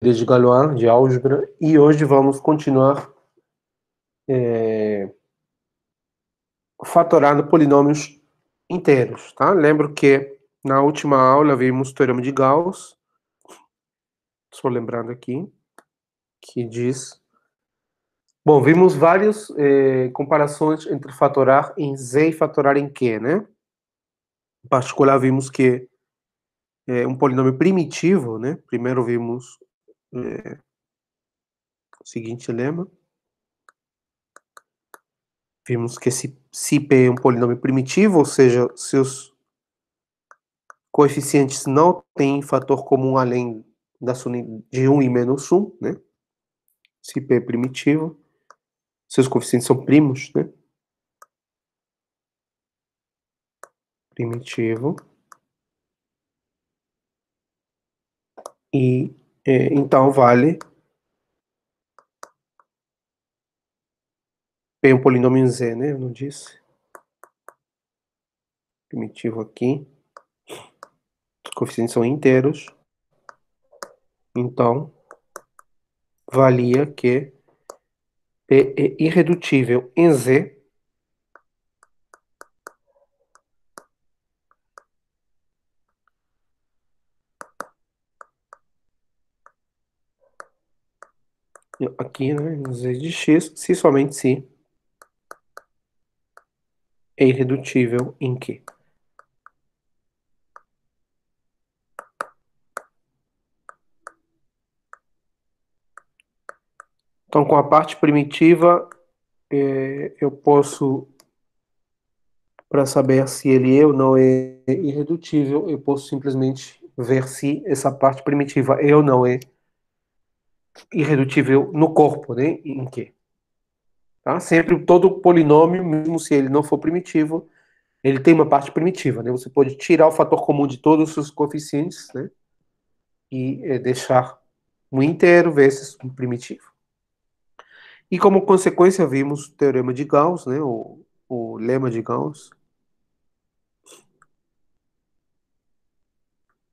de Galois, de álgebra, e hoje vamos continuar fatorando polinômios inteiros, tá? Lembro que na última aula vimos o teorema de Gauss, estou lembrando aqui, que diz... Bom, vimos várias comparações entre fatorar em Z e fatorar em Q, né? Em particular, vimos que um polinômio primitivo, né? Primeiro vimos o seguinte lema. Vimos que se P é um polinômio primitivo, ou seja, seus coeficientes não têm fator comum além da soma de 1 e menos 1, né? Se P é primitivo, seus coeficientes são primos, né? Primitivo. E então vale P é um polinômio em Z, né? Eu não disse. Primitivo aqui. Os coeficientes são inteiros. Então, valia que P é irredutível em Z aqui, né? Em Z de X, se somente se é irredutível em Q. Então, com a parte primitiva, eu posso, para saber se ele é ou não é irredutível, eu posso simplesmente ver se essa parte primitiva é ou não é irredutível no corpo, né? Em Q. Tá? Sempre todo polinômio, mesmo se ele não for primitivo, ele tem uma parte primitiva, né? Você pode tirar o fator comum de todos os seus coeficientes, né? E deixar um inteiro vezes um primitivo. E como consequência vimos o teorema de Gauss, né? O lema de Gauss.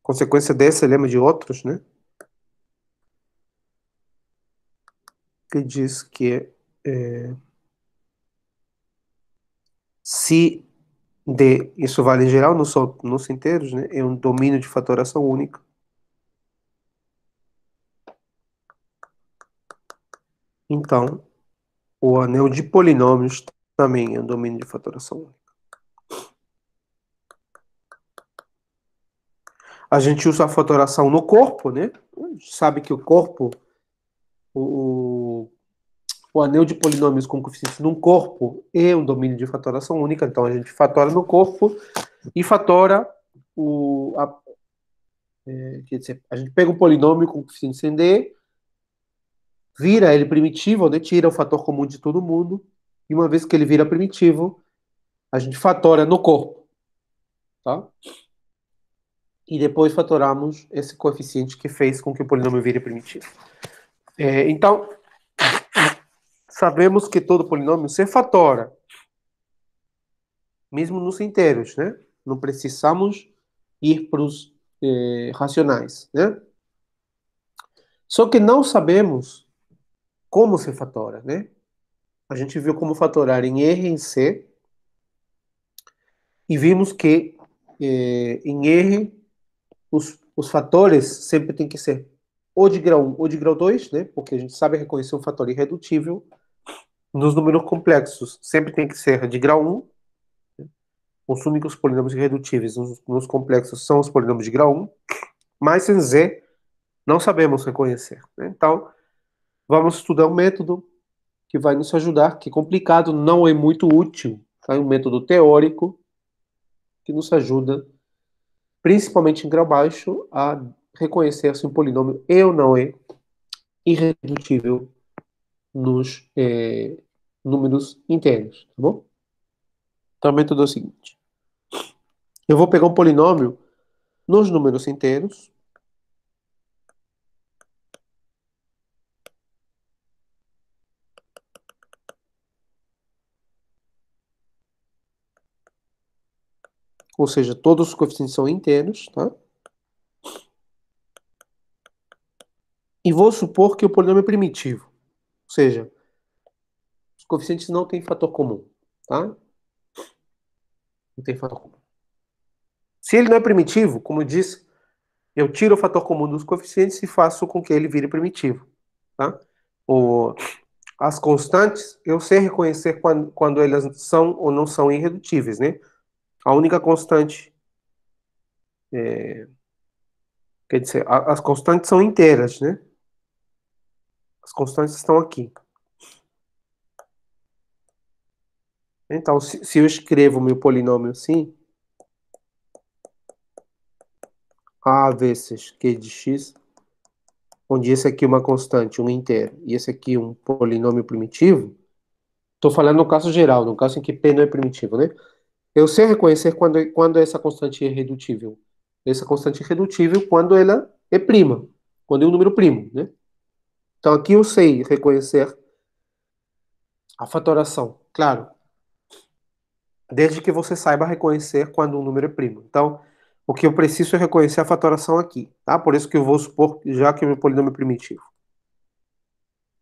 Consequência desse lema de outros, né? Que diz que se D, isso vale em geral, não só nos inteiros, né? É um domínio de fatoração única. Então, o anel de polinômios também é um domínio de fatoração única. A gente usa a fatoração no corpo, né? Sabe que o corpo, o, o anel de polinômios com coeficientes num corpo é um domínio de fatoração única. Então, a gente fatora no corpo e fatora quer dizer, a gente pega um polinômio com coeficiente sem D, vira ele primitivo, né? Tira o fator comum de todo mundo. E uma vez que ele vira primitivo, a gente fatora no corpo, tá? E depois fatoramos esse coeficiente que fez com que o polinômio vire primitivo. Então, sabemos que todo polinômio se fatora, mesmo nos inteiros, né? Não precisamos ir para os racionais, né? Só que não sabemos como se fatora, né? A gente viu como fatorar em R e em C, e vimos que em R os fatores sempre tem que ser ou de grau 1 ou de grau 2, né? Porque a gente sabe reconhecer um fator irredutível. Nos números complexos, sempre tem que ser de grau 1. Os únicos polinômios irredutíveis nos complexos são os polinômios de grau 1. Mas em Z, não sabemos reconhecer, né? Então, vamos estudar um método que vai nos ajudar, que é complicado, não é muito útil. É um método teórico que nos ajuda, principalmente em grau baixo, a reconhecer se um polinômio é ou não é irredutível nos números inteiros, tá bom? Então, o método é o seguinte. Eu vou pegar um polinômio nos números inteiros, ou seja, todos os coeficientes são inteiros, tá? E vou supor que o polinômio é primitivo. Ou seja, os coeficientes não têm fator comum, tá? Não tem fator comum. Se ele não é primitivo, como eu disse, eu tiro o fator comum dos coeficientes e faço com que ele vire primitivo, tá? O, as constantes, eu sei reconhecer quando elas são ou não são irredutíveis, né? A única constante, quer dizer, as constantes são inteiras, né? As constantes estão aqui. Então, se eu escrevo meu polinômio assim, a vezes q de x, onde esse aqui é uma constante, um inteiro, e esse aqui é um polinômio primitivo, estou falando no caso geral, no caso em que p não é primitivo, né? Eu sei reconhecer quando essa constante é irredutível. Essa constante é irredutível quando ela é prima, quando é um número primo, né? Então aqui eu sei reconhecer a fatoração, claro, desde que você saiba reconhecer quando um número é primo. Então, o que eu preciso é reconhecer a fatoração aqui, tá? Por isso que eu vou supor, já que o meu polinômio é primitivo.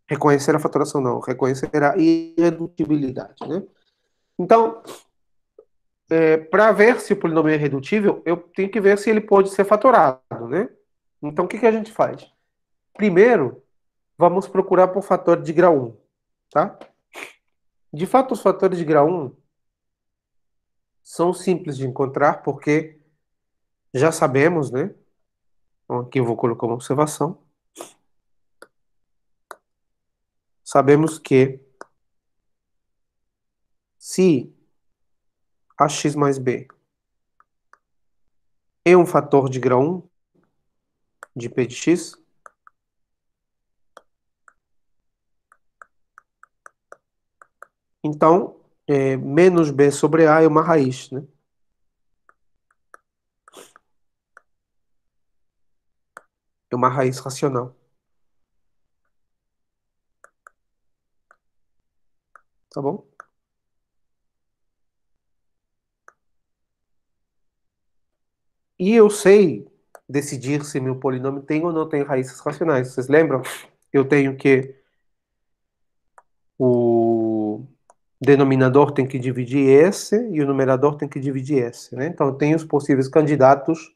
Reconhecer a fatoração não, reconhecer a irredutibilidade, né? Então, para ver se o polinômio é irredutível, eu tenho que ver se ele pode ser fatorado, né? Então, o que que a gente faz? Primeiro, vamos procurar por fator de grau 1, tá? De fato, os fatores de grau 1 são simples de encontrar porque já sabemos, né? Então, aqui eu vou colocar uma observação. Sabemos que se ax mais b é um fator de grau 1 de p de x, então menos b sobre a é uma raiz, né? É uma raiz racional, tá bom? E eu sei decidir se meu polinômio tem ou não tem raízes racionais. Vocês lembram? Eu tenho que o denominador tem que dividir S e o numerador tem que dividir S, né? Então eu tenho os possíveis candidatos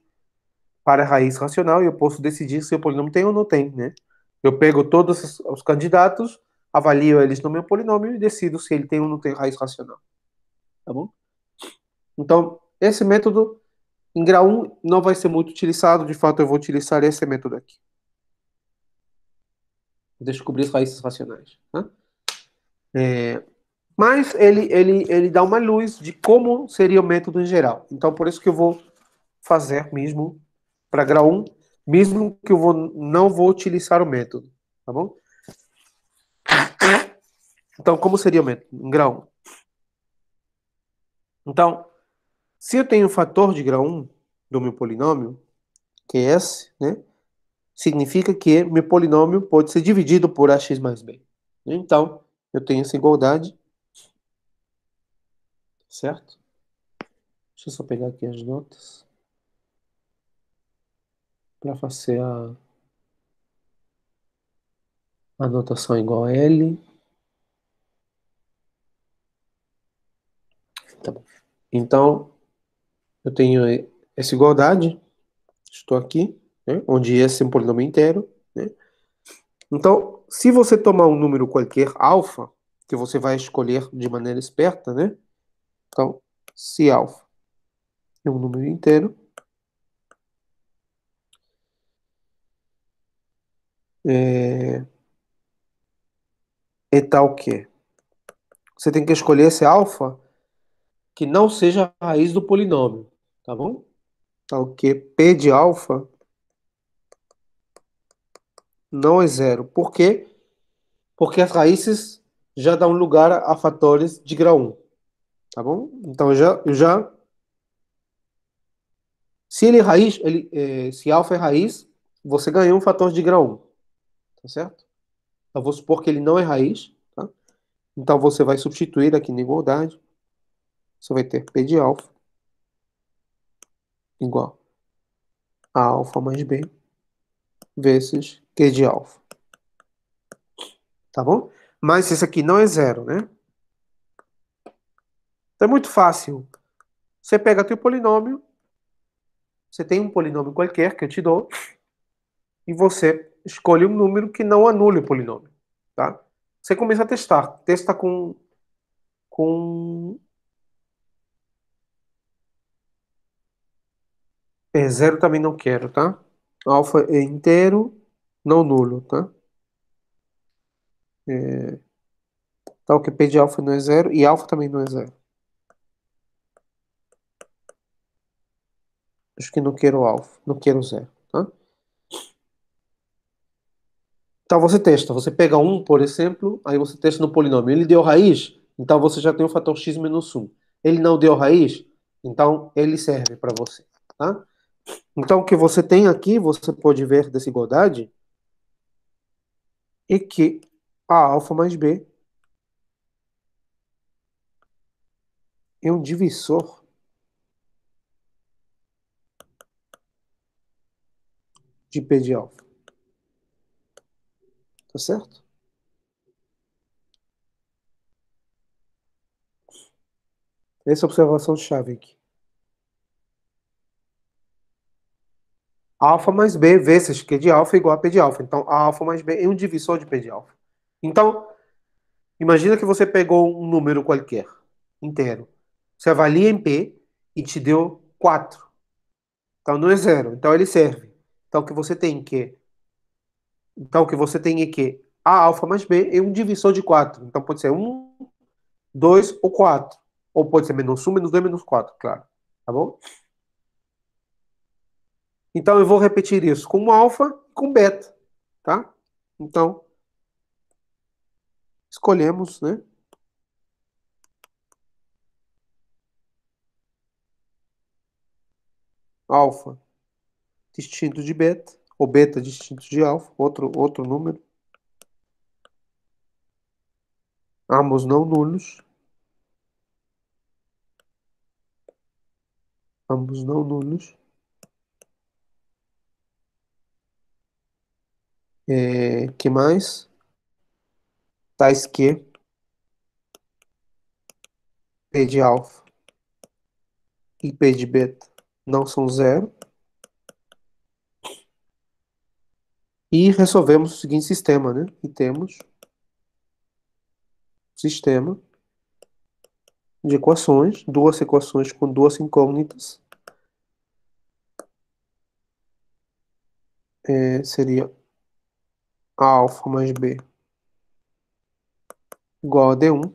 para a raiz racional e eu posso decidir se o polinômio tem ou não tem, né? Eu pego todos os candidatos, avalio eles no meu polinômio e decido se ele tem ou não tem raiz racional, tá bom? Então, esse método em grau 1 não vai ser muito utilizado, de fato eu vou utilizar esse método aqui. Descobrir as raízes racionais, tá? Mas ele dá uma luz de como seria o método em geral. Então, por isso que eu vou fazer mesmo para grau 1, mesmo que não vou utilizar o método, tá bom? Então, como seria o método em grau 1? Então, se eu tenho o fator de grau 1 do meu polinômio, que é S, né? Significa que meu polinômio pode ser dividido por ax mais b. Então, eu tenho essa igualdade, certo? Deixa eu só pegar aqui as notas para fazer a notação igual a L. Tá bom. Então, eu tenho essa igualdade, estou aqui, né, onde esse é um polinômio inteiro, né? Então, se você tomar um número qualquer, alfa, que você vai escolher de maneira esperta, né? Então, se alfa é um número inteiro, é, é tal que você tem que escolher esse alfa que não seja a raiz do polinômio, tá bom? Tal que P de alfa não é zero. Por quê? Porque as raízes já dão lugar a fatores de grau 1, tá bom? Então se ele é raiz, se alfa é raiz, você ganhou um fator de grau 1, tá certo? Eu vou supor que ele não é raiz, tá? Então você vai substituir aqui na igualdade, você vai ter P de alfa igual a alfa mais b vezes Q de alfa. tá bom? Mas esse aqui não é zero, né? Então é muito fácil. Você pega teu polinômio, você tem um polinômio qualquer que eu te dou, e você escolhe um número que não anule o polinômio, tá? Você começa a testar. Testa com zero também não quero, tá? Alfa é inteiro, não nulo, tá? Tá, o QP de alfa não é zero e alfa também não é zero. Acho que não quero alfa, não quero zero, tá? Então você testa, você pega um, por exemplo, aí você testa no polinômio. Ele deu raiz, então você já tem o fator x menos um. Ele não deu raiz, então ele serve para você, tá? Então o que você tem aqui, você pode ver desigualdade, é que a alfa mais b é um divisor de p de alfa, tá certo? Essa é a observação-chave aqui. Alfa mais b vezes Q de alfa é igual a P de alfa. Então, a alfa mais b é um divisor de P de alfa. Então, imagina que você pegou um número qualquer, inteiro. Você avalia em P e te deu 4. Então, não é zero. Então, ele serve. Então, o que você tem que... Então, o que você tem é que a alfa mais b é um divisor de 4. Então, pode ser um, 2 ou 4. Ou pode ser menos um, menos 2, menos 4, claro. Tá bom? Então, eu vou repetir isso com alfa e com beta, tá? Então, escolhemos, né? Alfa distinto de beta, ou beta distinto de alfa, outro número. Ambos não nulos. Ambos não nulos. Que mais? Tais que P de alfa e P de beta não são zero. E resolvemos o seguinte sistema, né? E temos sistema de equações, duas equações com duas incógnitas. Seria a alfa mais b igual a D1,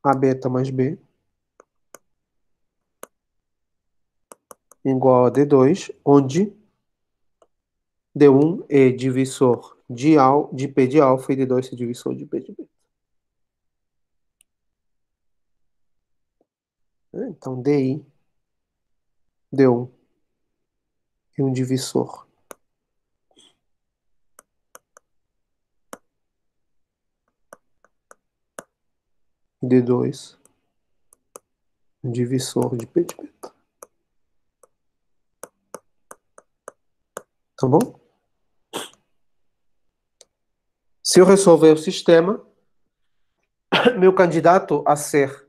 a beta mais b igual a D2, onde D1 é divisor de P de alfa e D2 é divisor de P de beta. Então, DI, D1 é um divisor D2, um divisor de P de beta. Tá bom? Se eu resolver o sistema, meu candidato a ser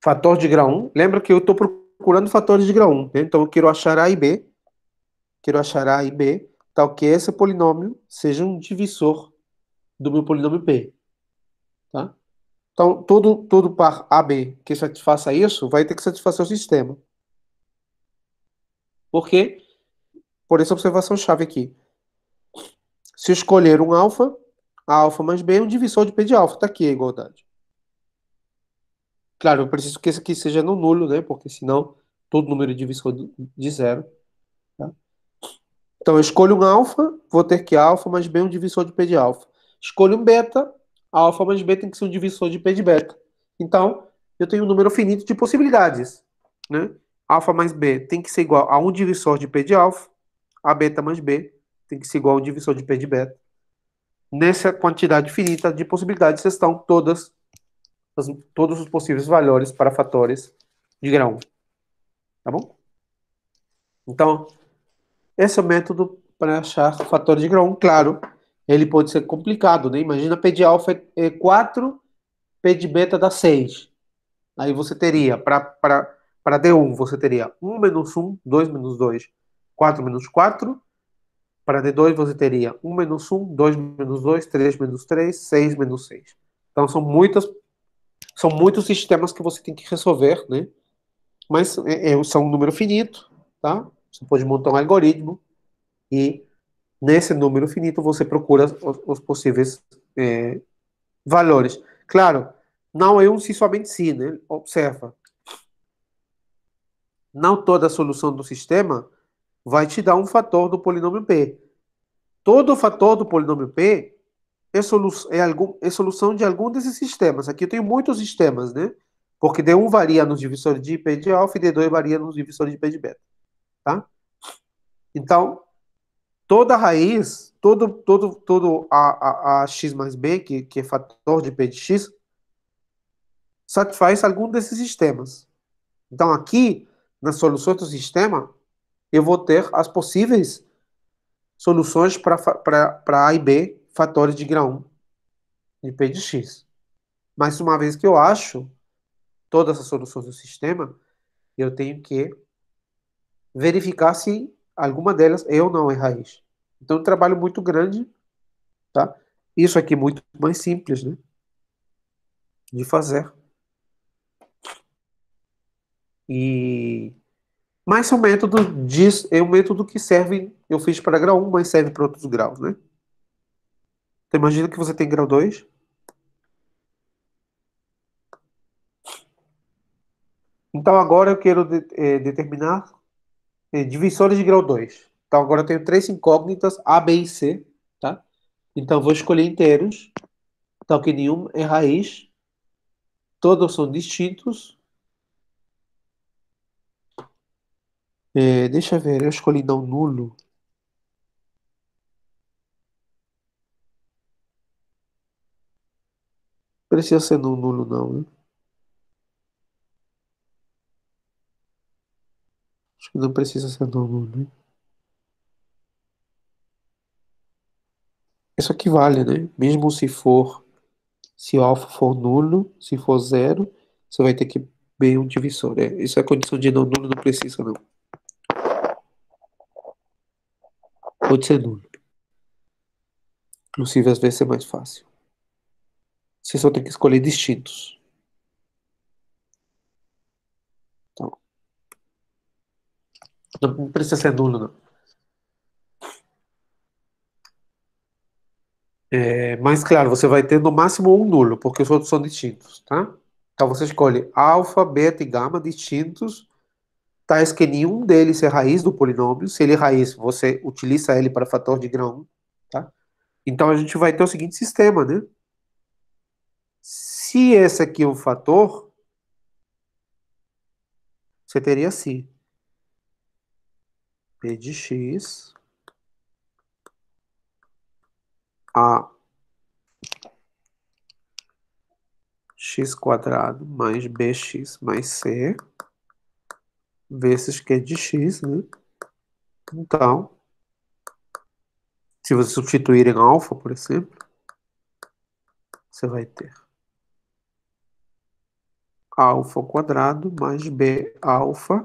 fator de grau 1, lembra que eu estou procurando fatores de grau 1, né? Então eu quero achar A e B, tal que esse polinômio seja um divisor do meu polinômio P, tá? Então, todo par AB que satisfaça isso vai ter que satisfazer o sistema. Por quê? Por essa observação-chave aqui. Se eu escolher um alfa, a alfa mais B é um divisor de P de alfa. Está aqui a igualdade. Claro, eu preciso que esse aqui seja no nulo, né? Porque senão todo número é divisor de zero. Tá? Então, eu escolho um alfa, vou ter que alfa mais B é um divisor de P de alfa. Escolho um beta, alfa mais B tem que ser um divisor de P de beta. Então, eu tenho um número finito de possibilidades, né? Alfa mais B tem que ser igual a um divisor de P de alfa, a beta mais B tem que ser igual a um divisor de P de beta. Nessa quantidade finita de possibilidades estão todos os possíveis valores para fatores de grau 1. Tá bom? Então, Esse é o método para achar fatores de grau 1. Claro, ele pode ser complicado, né? Imagina P de alfa é 4, P de beta dá 6. Aí você teria, para D1, você teria um menos um, 2 menos 2, 4 menos 4. Para D2, você teria um menos um, 2 menos 2, 3 menos 3, 6 menos 6. Então, são muitos sistemas que você tem que resolver, né? Mas são um número finito, tá? Você pode montar um algoritmo e nesse número finito você procura os possíveis valores. Claro, não é um si somente si, né? Observa, não toda solução do sistema vai te dar um fator do polinômio P. Todo fator do polinômio P é solução de algum desses sistemas. Aqui eu tenho muitos sistemas, né? Porque D1 varia nos divisores de P de alfa e D2 varia nos divisores de P de beta, tá? Então, toda raiz, todo a x mais b, que é fator de p de x, satisfaz algum desses sistemas. Então, aqui, nas soluções do sistema, eu vou ter as possíveis soluções para A e B, fatores de grau 1 de p de x. Mas uma vez que eu acho todas as soluções do sistema, eu tenho que verificar se alguma delas é ou não é raiz. Então, é um trabalho muito grande, tá? Isso aqui é muito mais simples, né, de fazer. E mas o método diz, é um método que serve, eu fiz para grau 1, mas serve para outros graus, né? Então imagina que você tem grau 2. Então agora eu quero determinar divisores de grau 2. Então agora eu tenho três incógnitas, A, B e C, tá? Então eu vou escolher inteiros, tal que nenhum é raiz, todos são distintos. Deixa eu ver, eu escolhi não nulo. Precisa ser não nulo não, né? Acho que não precisa ser não nulo, né? Isso aqui vale, né? Mesmo se o alfa for nulo, se for zero, você vai ter que ver um divisor. Isso é a condição de não nulo, não precisa não. Pode ser nulo. Inclusive, às vezes é mais fácil. Você só tem que escolher distintos. Então, não precisa ser nulo, não. Mas, claro, você vai ter no máximo um nulo, porque os outros são distintos, tá? Então, você escolhe alfa, beta e gama distintos, tais que nenhum deles é raiz do polinômio. Se ele é raiz, você utiliza ele para fator de grau 1, tá? Então, a gente vai ter o seguinte sistema, né? Se esse aqui é um fator, você teria assim, p de x a x quadrado mais bx mais c vezes q de x, né? Então, se você substituir em alfa, por exemplo, você vai ter alfa ao quadrado mais b alfa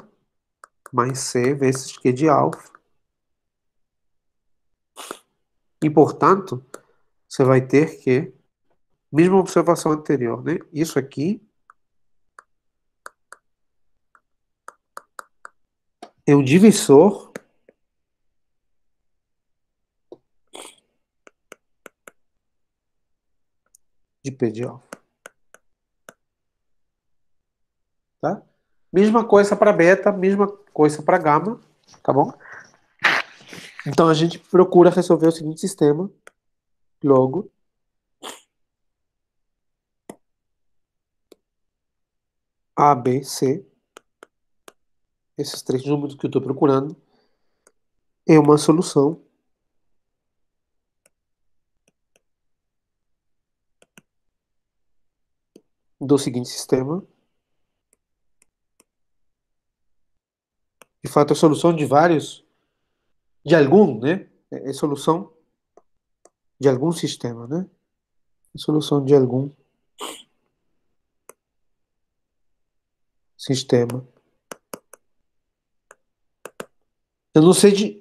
mais c vezes q de alfa. E, portanto, você vai ter que, mesma observação anterior, né? Isso aqui é um divisor de p de alfa, tá? Mesma coisa para beta, mesma coisa para gama, tá bom? Então a gente procura resolver o seguinte sistema, logo, A, B, C, esses três números que eu estou procurando, é uma solução do seguinte sistema. De fato, a solução de vários de algum, né? É solução de algum sistema, né? É solução de algum sistema. Eu não sei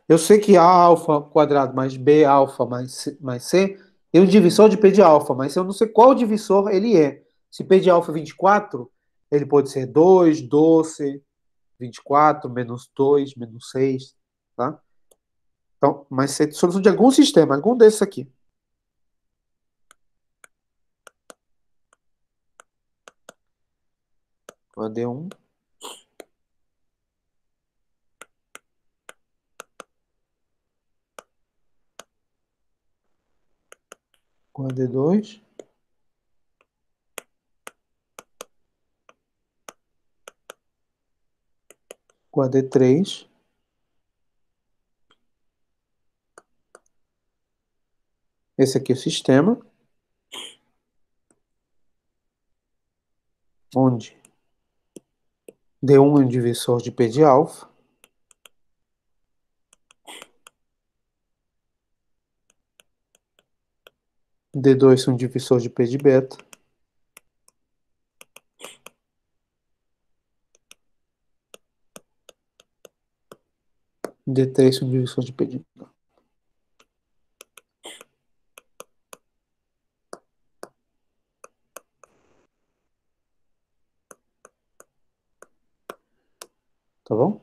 eu sei que A alfa quadrado mais B alfa mais C é um divisor de P de alfa, mas eu não sei qual divisor ele é. Se P de alfa é 24, ele pode ser 2, 12, 24, menos 2, menos 6, tá? Então, mas é solução de algum sistema, algum desses aqui. A D1 com a D2 com a D3. Esse aqui é o sistema, onde D1 é um divisor de P de alfa, D2 é um divisor de P de beta, D3 é um divisor de P de gama. Tá bom?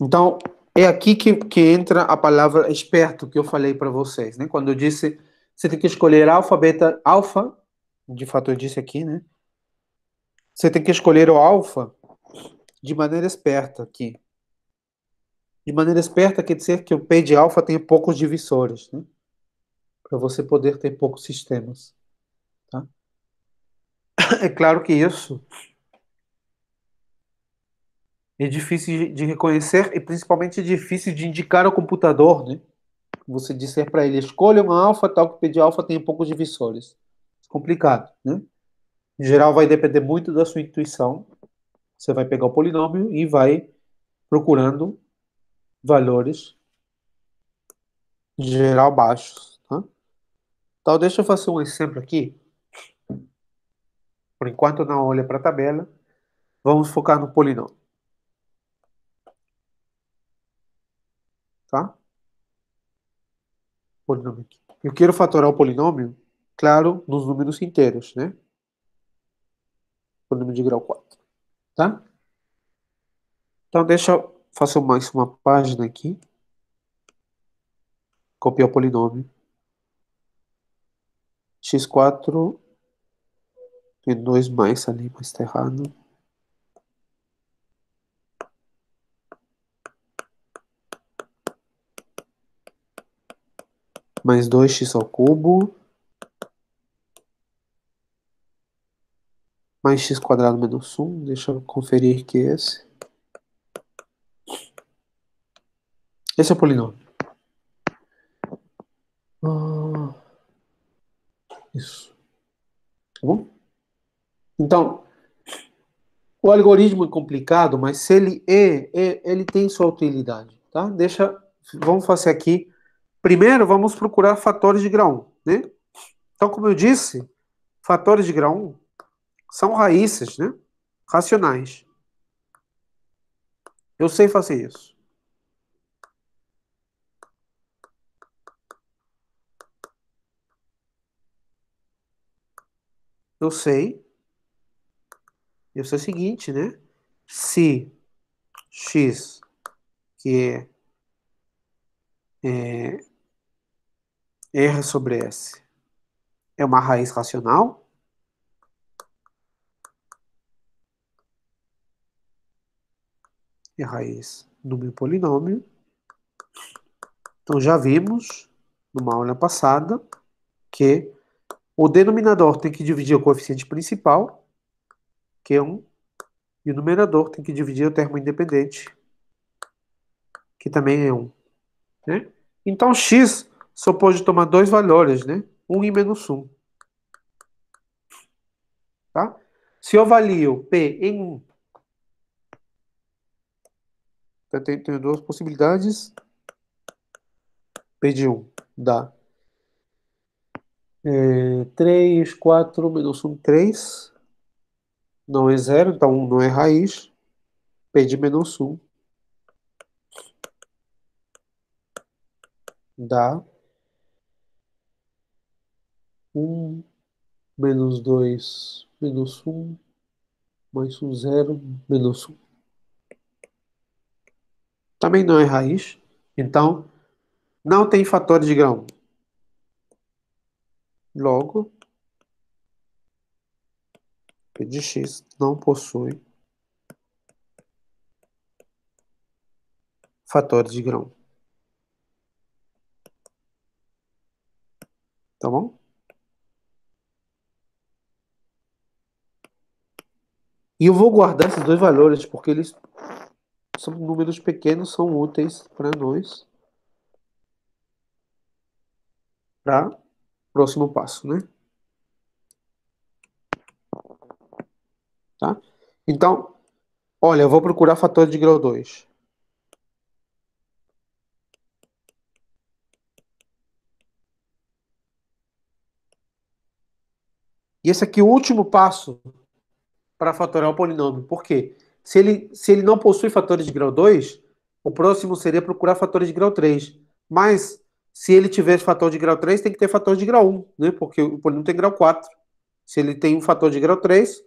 Então, é aqui que entra a palavra esperto que eu falei para vocês, né? Quando eu disse, você tem que escolher alfa, beta, alfa, de fato eu disse aqui, né? Você tem que escolher o alfa de maneira esperta aqui. De maneira esperta quer dizer que o P de alfa tem poucos divisores, né? Para você poder ter poucos sistemas, tá? É claro que isso é difícil de reconhecer e principalmente difícil de indicar ao computador, né? Você disser para ele, escolha um alfa tal que o P de alfa tem poucos divisores. É complicado, né? Em geral, vai depender muito da sua intuição. Você vai pegar o polinômio e vai procurando valores, em geral, baixos, tá? Então, deixa eu fazer um exemplo aqui. Por enquanto, não olha para a tabela. Vamos focar no polinômio, tá? Polinômio aqui. Eu quero fatorar o polinômio, claro, nos números inteiros, né? Polinômio de grau 4, tá? Então, deixa eu fazer mais uma página aqui. Copiar o polinômio. X4 tem 2 mais ali, mas está errado. Mais 2x ao cubo. Mais x quadrado menos 1. Deixa eu conferir que é esse. Esse é o polinômio. Ah, isso. Tá bom? Então, o algoritmo é complicado, mas se ele tem sua utilidade, tá? Vamos fazer aqui. Primeiro, vamos procurar fatores de grau 1, né? Então, como eu disse, fatores de grau 1 são raízes, né? Racionais. Eu sei fazer isso. Eu sei. Eu sei o seguinte, né? Se x, que é R sobre S, é uma raiz racional, é raiz do meu polinômio. Então já vimos, numa aula passada, que o denominador tem que dividir o coeficiente principal, que é 1, e o numerador tem que dividir o termo independente, que também é 1. Né? Então x só pode tomar dois valores, né? 1 e menos 1. Tá? Se eu avalio P em 1, Eu tenho duas possibilidades. P de 1 dá 3, 4 menos 1, 3. Não é zero, então 1 não é raiz. P de menos 1 dá 1 menos 2 menos 1 mais um zero menos 1. Também não é raiz. Então, não tem fator de grau 1. Logo, P de x não possui fator de grau 1. Tá bom? E eu vou guardar esses dois valores, porque eles são números pequenos, são úteis para nós, para o próximo passo, né? Tá? Então, olha, eu vou procurar fator de grau 2. E esse aqui é o último passo para fatorar o polinômio. Por quê? Se ele não possui fatores de grau 2, o próximo seria procurar fatores de grau 3. Mas, se ele tiver fator de grau 3, tem que ter fator de grau 1, né? Porque o polinômio tem grau 4. Se ele tem um fator de grau 3,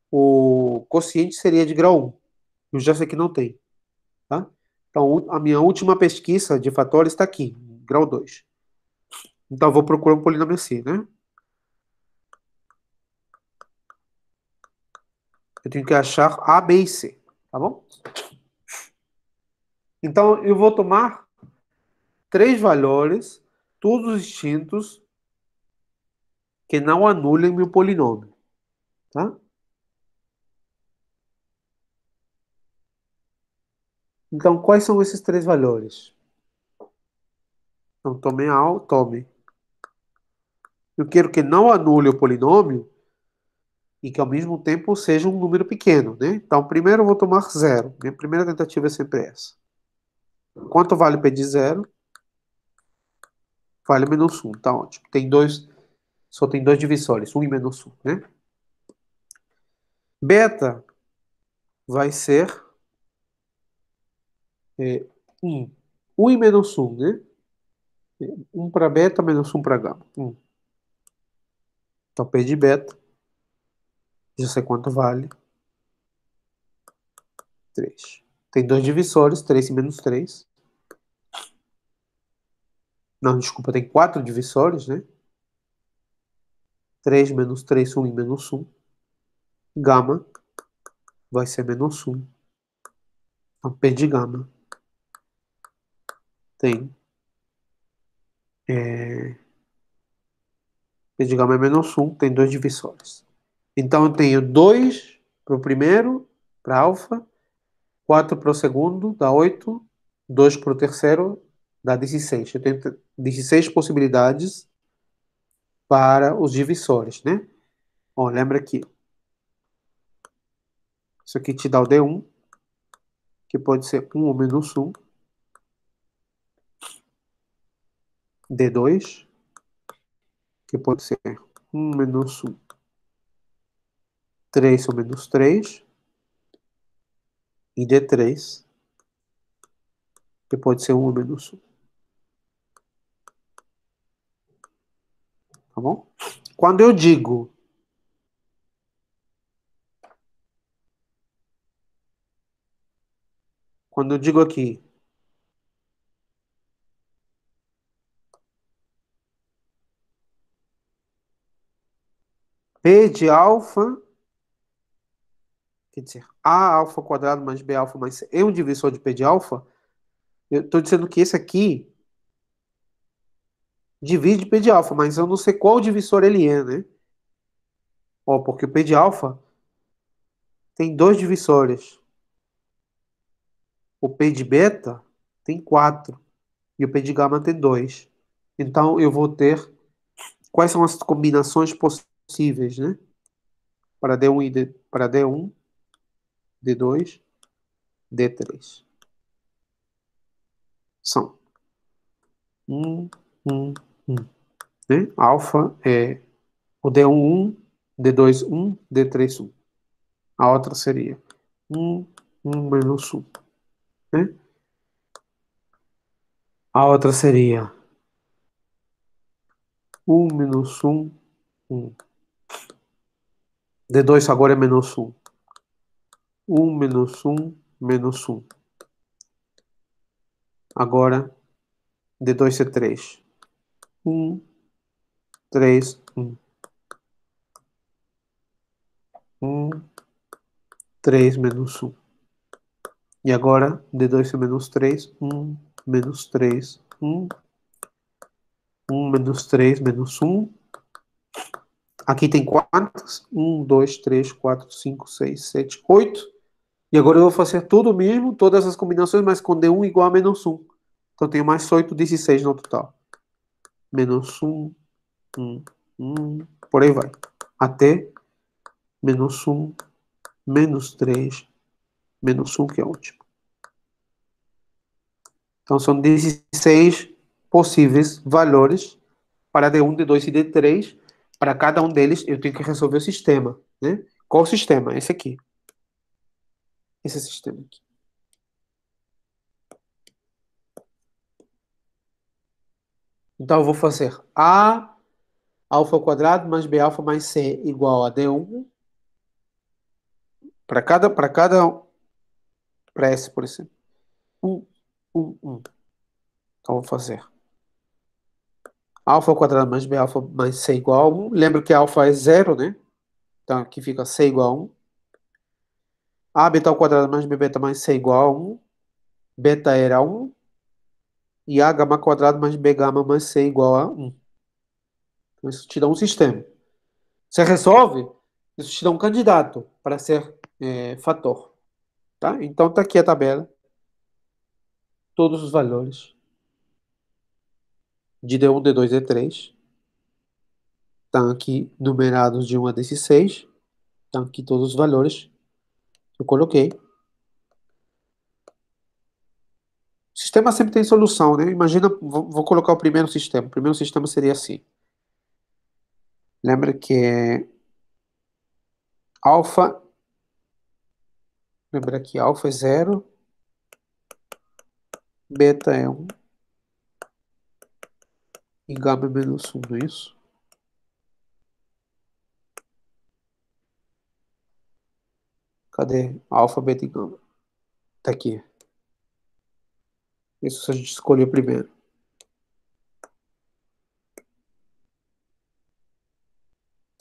o quociente seria de grau 1. Eu já sei que não tem. Tá? Então, a minha última pesquisa de fatores está aqui, grau 2. Então, eu vou procurar um polinômio C, né? Eu tenho que achar A, B e C, tá bom? Então, eu vou tomar três valores, todos distintos, que não anulem meu polinômio, tá? Então, quais são esses três valores? Então, tome A, tome. Eu quero que não anule o polinômio e que, ao mesmo tempo, seja um número pequeno, né? Então, primeiro eu vou tomar zero. Minha primeira tentativa é sempre essa. Quanto vale P de zero? Vale menos 1, tá ótimo. Só tem dois divisórios, 1 e menos 1, né? Beta vai ser 1. 1 e menos 1, né? 1 para beta, menos 1 para gama. 1. Então, P de beta, já sei quanto vale. 3. Tem dois divisórios, 3 e menos 3. Não, desculpa, tem quatro divisórios, né? 3 menos 3, 1 e menos 1. Gama vai ser menos 1. Então, P de gama tem. P de gama é menos 1, tem dois divisórios. Então, eu tenho 2 para o primeiro, para alfa, 4 para o segundo, dá 8, 2 para o terceiro, dá 16. Eu tenho 16 possibilidades para os divisores, né? Ó, lembra aqui. Isso aqui te dá o D1, que pode ser 1 ou menos 1. D2, que pode ser 1 menos 1. 3 ou menos 3. E D3, que pode ser 1 ou menos 1. Tá bom? Quando eu digo aqui P de alfa, quer dizer, A alfa quadrado mais B alfa mais C é um divisor de P de alfa, eu estou dizendo que esse aqui divide P de alfa, mas eu não sei qual divisor ele é, né? Ó, porque o P de alfa tem dois divisores. O P de beta tem quatro. E o P de gama tem dois. Então eu vou ter quais são as combinações possíveis, né? Para D1 e para D1, D2, D3. São 1, 1, 1. Né? Alfa é o D1, 1, D2, 1, D3, 1. A outra seria 1, 1 menos 1. Né? A outra seria 1 menos 1, 1. D2 agora é menos 1. 1 menos 1, menos 1. Agora, D2 é 3. 1, 3, 1. 1, 3 menos 1. E agora, D2 é menos 3. 1, menos 3, 1. 1 menos 3, menos 1. Aqui tem quantas? 1, 2, 3, 4, 5, 6, 7, 8. E agora eu vou fazer tudo mesmo, todas as combinações, mas com D1 igual a menos 1. Então, eu tenho mais 8, 16 no total. Menos 1, 1, 1, por aí vai. Até menos 1, menos 3, menos 1, que é o último. Então, são 16 possíveis valores para D1, D2 e D3. Para cada um deles, eu tenho que resolver o sistema, né? Qual o sistema? Esse aqui. Esse sistema aqui. Então, eu vou fazer A alfa ao quadrado mais B alfa mais C igual a D1. Para S, por exemplo. 1, 1, 1. Então, vou fazer alfa ao quadrado mais B alfa mais C igual a 1. Lembra que alfa é 0, né? Então, aqui fica C igual a 1. A beta ao quadrado mais B beta mais C igual a 1. Beta era 1. E A gama ao quadrado mais B gama mais C igual a 1. Então, isso te dá um sistema. Você resolve, isso te dá um candidato para ser fator. Tá? Então, está aqui a tabela. Todos os valores de D1, D2, D3. Estão aqui numerados de 1 a 16. Estão aqui todos os valores que eu coloquei. O sistema sempre tem solução, né? Imagina, vou colocar o primeiro sistema. O primeiro sistema seria assim. Lembra que alfa, lembra que alfa é 0, beta é 1 e gama é menos 1, não é isso? Cadê? Alfa, beta e gama. Tá aqui. Isso a gente escolheu primeiro.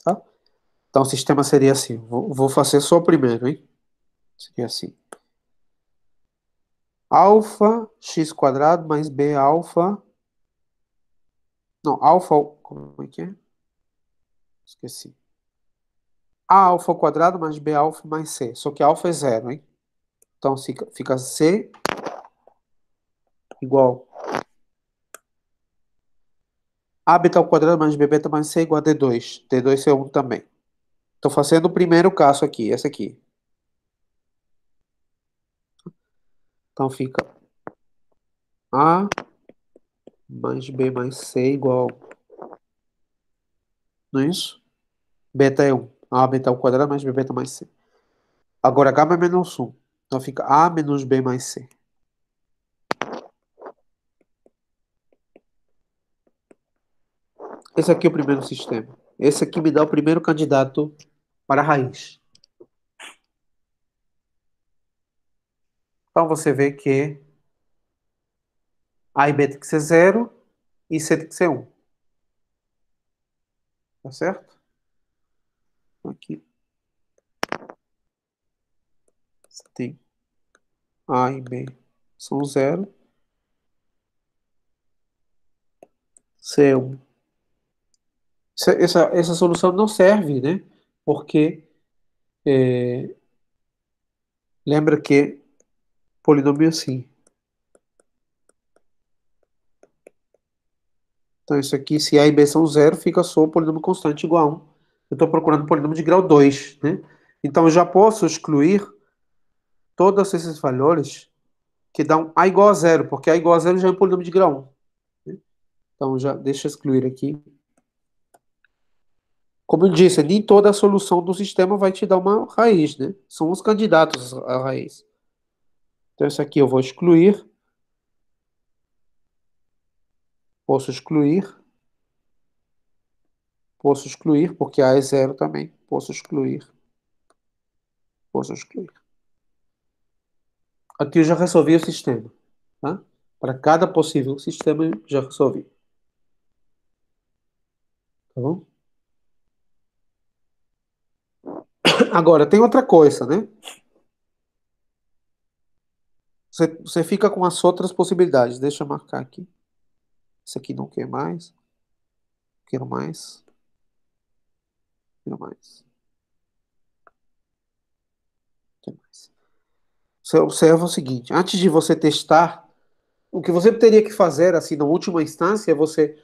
Tá? Então o sistema seria assim. Vou fazer só o primeiro, hein? Seria assim. Alfa x quadrado mais b alfa. Não, alfa. Como é que é? Esqueci. A alfa ao quadrado mais b alfa mais c. Só que alfa é 0, hein? Então fica c igual a beta ao quadrado mais b beta mais c igual a d2. D2 é 1 também. Estou fazendo o primeiro caso aqui, esse aqui. Então fica a mais b mais c igual, não é isso? Beta é 1. A beta ao quadrado mais b beta mais c. Agora gama é menos 1. Então fica a menos b mais c. Esse aqui é o primeiro sistema. Esse aqui me dá o primeiro candidato para a raiz. Então você vê que A e B tem que ser 0 e C tem que ser 1. Tá certo? Aqui você tem A e B são 0, C é 1. Essa solução não serve, né? Porque lembra que polinômio é assim. Então isso aqui, se A e B são 0, fica só o polinômio constante igual a 1. Eu estou procurando polinômio de grau 2, né? Então eu já posso excluir todos esses valores que dá um A igual a zero, porque A igual a zero já é um polinômio de grau 1. Né? Então, já deixa eu excluir aqui. Como eu disse, nem toda a solução do sistema vai te dar uma raiz, né? São os candidatos à raiz. Então, isso aqui eu vou excluir. Posso excluir. Posso excluir, porque A é zero também. Posso excluir. Posso excluir. Aqui eu já resolvi o sistema. Tá? Para cada possível sistema, eu já resolvi. Tá bom? Agora, tem outra coisa, né? Você fica com as outras possibilidades. Deixa eu marcar aqui. Esse aqui não quer mais. Quero mais. Quero mais. Quero mais. Você observa o seguinte: antes de você testar, o que você teria que fazer, assim, na última instância, é você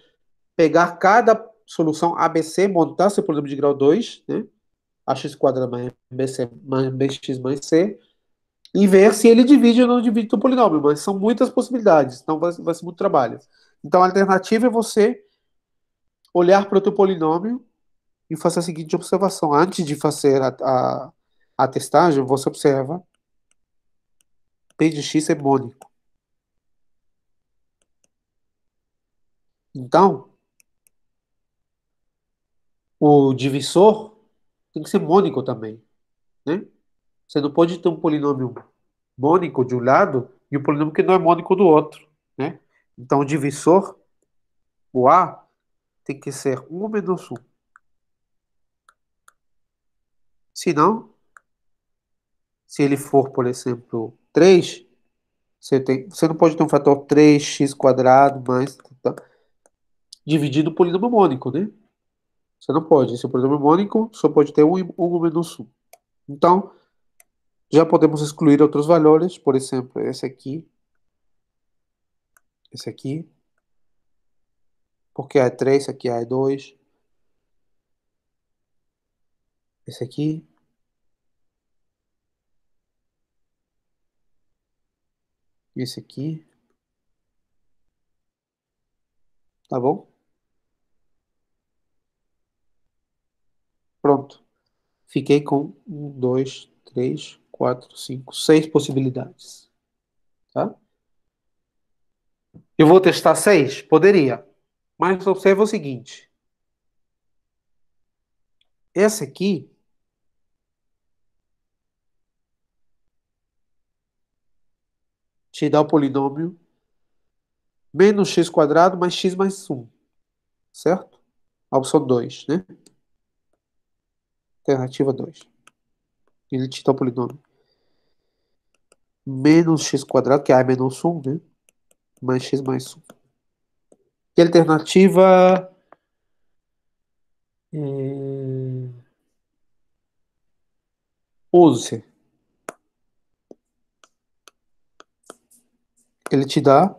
pegar cada solução ABC, montar seu problema de grau 2, né? Ax quadrado mais BC mais BX mais C, e ver se ele divide ou não divide o polinômio, mas são muitas possibilidades, então vai ser muito trabalho. Então a alternativa é você olhar para o teu polinômio e fazer a seguinte observação. Antes de fazer a testagem, você observa P de x é mônico. Então, o divisor tem que ser mônico também, né? Você não pode ter um polinômio mônico de um lado e um polinômio que não é mônico do outro, né? Então, o divisor, o A, tem que ser um menos um. Se não, se ele for, por exemplo, 3, você não pode ter um fator 3x quadrado mais tá, dividido o polinômio mônico, né? Você não pode. Se o polinômio mônico, só pode ter um menos um. Então, já podemos excluir outros valores, por exemplo, esse aqui, porque A é 3, esse aqui A é 2, esse aqui, esse aqui, tá bom? Pronto. Fiquei com 1, 2, 3, 4, 5, 6 possibilidades, tá? Eu vou testar 6? Poderia. Mas observa o seguinte. Essa aqui te dá o polinômio menos x quadrado mais x mais um, certo? A opção 2, né? Alternativa 2. Ele te dá o polinômio menos x quadrado, que é a menos um, né? Mais x mais um. E a alternativa 11. Ele te dá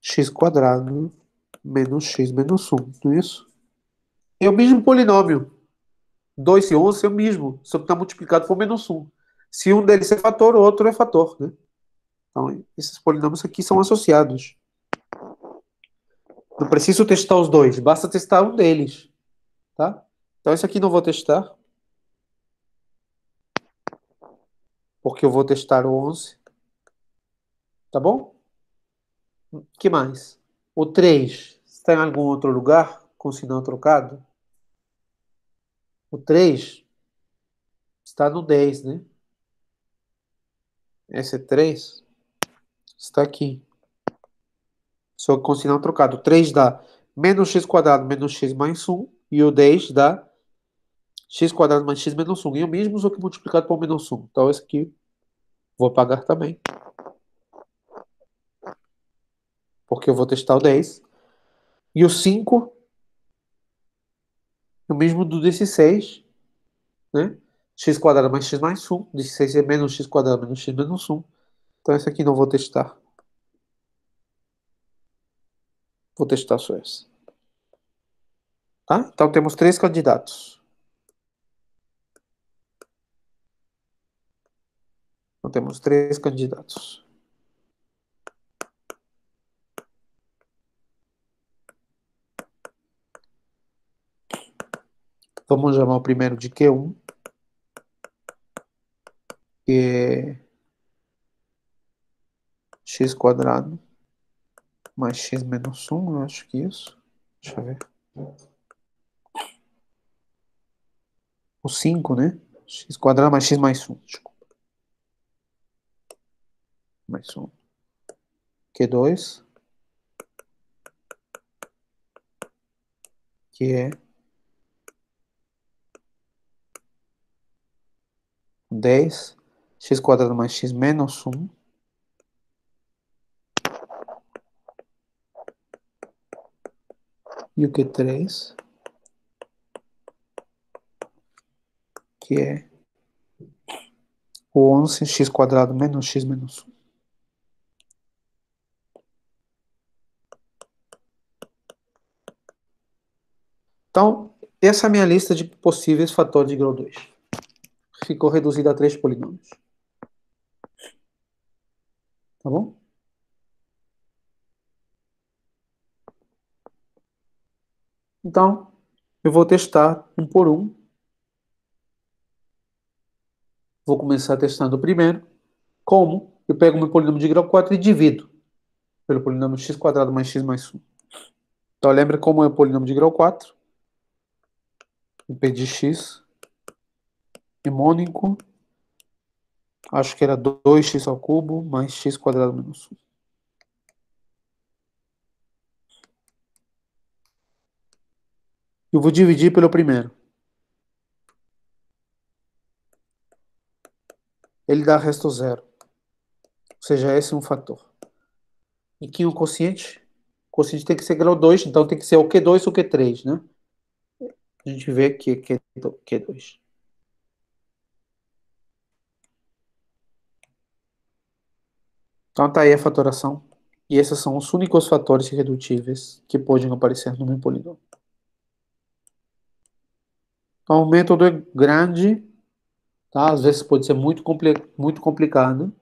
x quadrado menos x menos um, não é isso? É o mesmo polinômio. 2 e 11 é o mesmo, só que está multiplicado por menos um. Se um deles é fator, o outro é fator, né? Então, esses polinômios aqui são associados. Não preciso testar os dois, basta testar um deles, tá? Então, esse aqui não vou testar, porque eu vou testar o 11, tá bom? O que mais? O 3 está em algum outro lugar com sinal trocado? O 3 está no 10, né? Esse 3 está aqui, só com sinal trocado. O 3 dá menos x quadrado menos x mais um, e o 10 dá x quadrado mais x menos um. E o mesmo, só que multiplicado por menos um. Então, esse aqui vou apagar também, porque eu vou testar o 10. E o 5 é o mesmo do desse 6, né? X quadrado mais x mais um. Desse 6 é menos x quadrado menos x menos um. Então, esse aqui não vou testar. Vou testar só esse. Tá? Então, temos 3 candidatos. Então, temos 3 candidatos. Vamos chamar o primeiro de Q1, que é x quadrado mais x menos 1, eu acho que isso. Deixa eu ver. O 5, né? X quadrado mais x mais 1. Desculpa. Mais 1. Q2. Que é 10. X quadrado mais x menos 1. E o Q3. Que é o 11 x quadrado menos x menos 1. Então, essa é a minha lista de possíveis fatores de grau 2. Ficou reduzida a 3 polinômios. Tá bom? Então, eu vou testar um por um. Vou começar testando o primeiro. Como? Eu pego meu polinômio de grau 4 e divido pelo polinômio x quadrado mais x mais 1. Então, lembra como é o polinômio de grau 4? P de x é mônico. Acho que era 2x ao cubo mais x quadrado menos 1. Eu vou dividir pelo primeiro. Ele dá resto zero. Ou seja, esse é um fator. E aqui o quociente? O quociente tem que ser grau 2, então tem que ser o Q2 ou o Q3, né? A gente vê aqui Q2. Então tá aí a fatoração. E esses são os únicos fatores irredutíveis que podem aparecer no meu polinômio. Então o método é grande, tá? Às vezes pode ser muito complicado,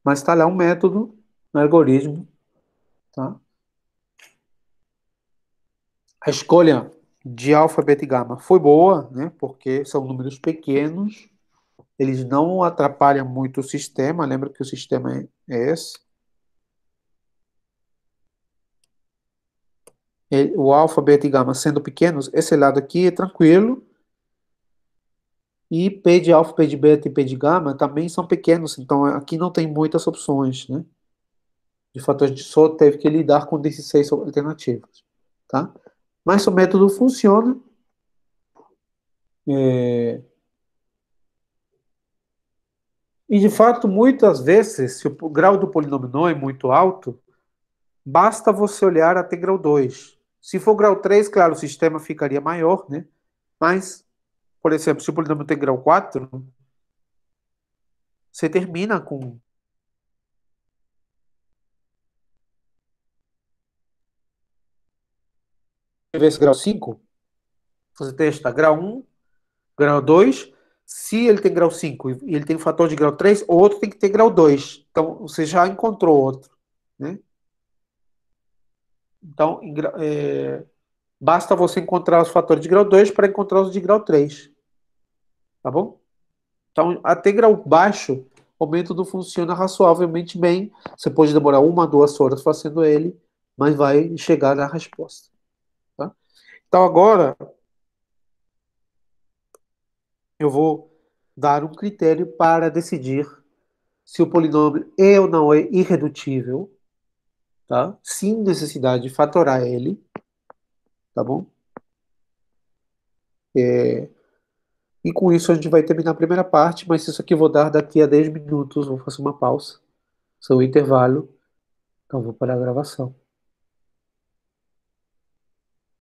mas está lá um método, um algoritmo, tá? A escolha de alfa, beta e gama foi boa, né? Porque são números pequenos, eles não atrapalham muito o sistema. Lembra que o sistema é esse. O alfa, beta e gama sendo pequenos, esse lado aqui é tranquilo. E P de alfa, P de beta e P de gama também são pequenos, então aqui não tem muitas opções, né? De fato, a gente só teve que lidar com 16 alternativas, tá? Mas o método funciona. É... E, de fato, muitas vezes, se o grau do polinômio não é muito alto, basta você olhar até grau 2. Se for grau 3, claro, o sistema ficaria maior, né? Mas, por exemplo, se o polinômio tem grau 4, você termina com esse grau 5, você testa grau 1, grau 2. Se ele tem grau 5 e ele tem um fator de grau 3, o outro tem que ter grau 2. Então, você já encontrou outro, né? Então, basta você encontrar os fatores de grau 2 para encontrar os de grau 3. Tá bom? Então, até grau baixo, o método funciona razoavelmente bem. Você pode demorar 1 a 2 horas fazendo ele, mas vai chegar na resposta. Tá? Então, agora, eu vou dar um critério para decidir se o polinômio é ou não é irredutível, tá? Sem necessidade de fatorar ele, tá bom? E com isso a gente vai terminar a primeira parte, mas isso aqui eu vou dar daqui a 10 minutos, vou fazer uma pausa, seu intervalo, então vou parar a gravação.